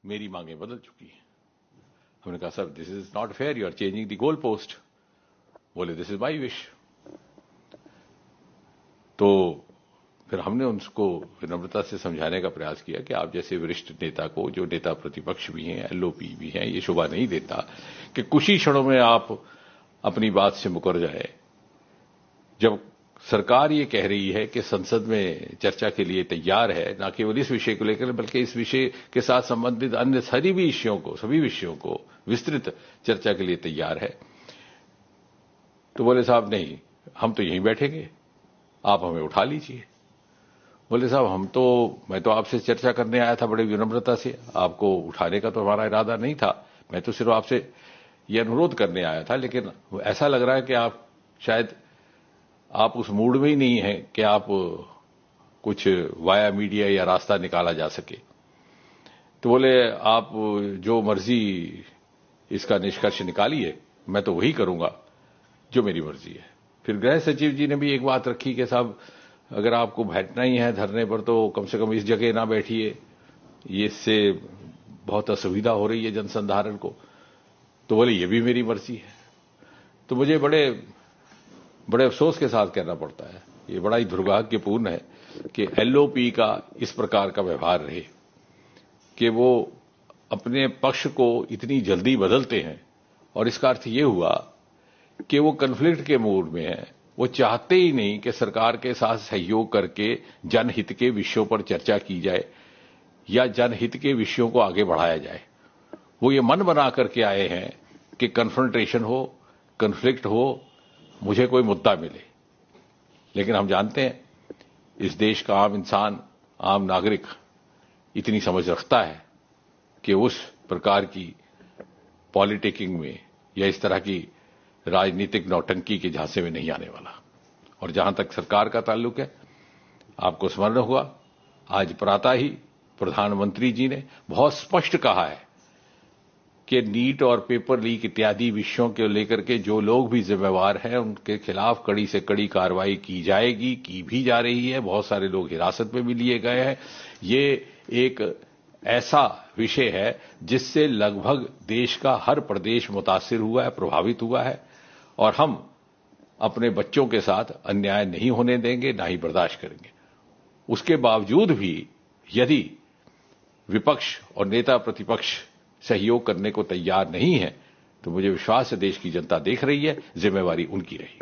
मेरी मांगें बदल चुकी हैं। हमने कहा sir this is not fair, you are changing the goal post. बोले दिस इज माई विश। तो फिर हमने उनको विनम्रता से समझाने का प्रयास किया कि आप जैसे वरिष्ठ नेता को, जो नेता प्रतिपक्ष भी हैं, एलओपी भी हैं, ये शोभा नहीं देता कि कुछ ही क्षणों में आप अपनी बात से मुकर जाए। जब सरकार ये कह रही है कि संसद में चर्चा के लिए तैयार है, न केवल इस विषय को लेकर बल्कि इस विषय के साथ संबंधित अन्य सभी विषयों को विस्तृत चर्चा के लिए तैयार है, तो बोले साहब नहीं, हम तो यहीं बैठेंगे, आप हमें उठा लीजिए। बोले साहब मैं तो आपसे चर्चा करने आया था बड़ी विनम्रता से, आपको उठाने का तो हमारा इरादा नहीं था, मैं तो सिर्फ आपसे यह अनुरोध करने आया था। लेकिन ऐसा लग रहा है कि आप शायद उस मूड में ही नहीं है कि आप कुछ वाया मीडिया या रास्ता निकाला जा सके। तो बोले आप जो मर्जी इसका निष्कर्ष निकालिए, मैं तो वही करूंगा जो मेरी मर्जी है। फिर गृह सचिव जी ने भी एक बात रखी कि साहब अगर आपको बैठना ही है धरने पर तो कम से कम इस जगह ना बैठिए, इससे बहुत असुविधा हो रही है जनसंधारण को। तो बोले ये भी मेरी मर्जी है। तो मुझे बड़े अफसोस के साथ कहना पड़ता है, ये बड़ा ही दुर्भाग्यपूर्ण है कि एलओपी का इस प्रकार का व्यवहार रहे कि वो अपने पक्ष को इतनी जल्दी बदलते हैं। और इसका अर्थ ये हुआ कि वो कन्फ्लिक्ट के मूड में है, वो चाहते ही नहीं कि सरकार के साथ सहयोग करके जनहित के विषयों पर चर्चा की जाए या जनहित के विषयों को आगे बढ़ाया जाए। वो ये मन बना करके आए हैं कि कन्फ्रंटेशन हो, कन्फ्लिक्ट हो, मुझे कोई मुद्दा मिले। लेकिन हम जानते हैं इस देश का आम इंसान, आम नागरिक इतनी समझ रखता है कि उस प्रकार की पॉलिटिकिंग में या इस तरह की राजनीतिक नौटंकी के झांसे में नहीं आने वाला। और जहां तक सरकार का ताल्लुक है, आपको स्मरण होगा आज प्रातः ही प्रधानमंत्री जी ने बहुत स्पष्ट कहा है कि नीट और पेपर लीक इत्यादि विषयों के लेकर के जो लोग भी जिम्मेवार हैं उनके खिलाफ कड़ी से कड़ी कार्रवाई की जाएगी, की भी जा रही है। बहुत सारे लोग हिरासत में भी लिए गए हैं। ये एक ऐसा विषय है जिससे लगभग देश का हर प्रदेश मुतासिर हुआ है, प्रभावित हुआ है। और हम अपने बच्चों के साथ अन्याय नहीं होने देंगे, ना ही बर्दाश्त करेंगे। उसके बावजूद भी यदि विपक्ष और नेता प्रतिपक्ष सहयोग करने को तैयार नहीं है, तो मुझे विश्वास है देश की जनता देख रही है, जिम्मेवारी उनकी रहेगी।